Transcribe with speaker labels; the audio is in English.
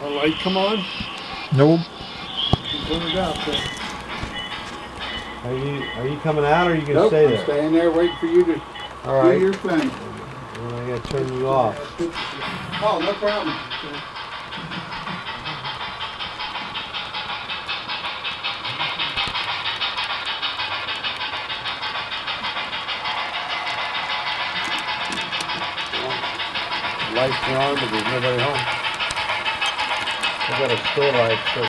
Speaker 1: A light come on?
Speaker 2: Nope.
Speaker 1: Turn it up then.
Speaker 3: Are you coming out, or are you gonna
Speaker 1: Nope,
Speaker 3: stay
Speaker 1: I'm
Speaker 3: there?
Speaker 1: staying there waiting for you to
Speaker 3: All right.
Speaker 1: do your thing.
Speaker 3: Well, I gotta turn you off.
Speaker 1: Oh, no problem.
Speaker 3: Lights are on, but there's nobody home. I got a store light, so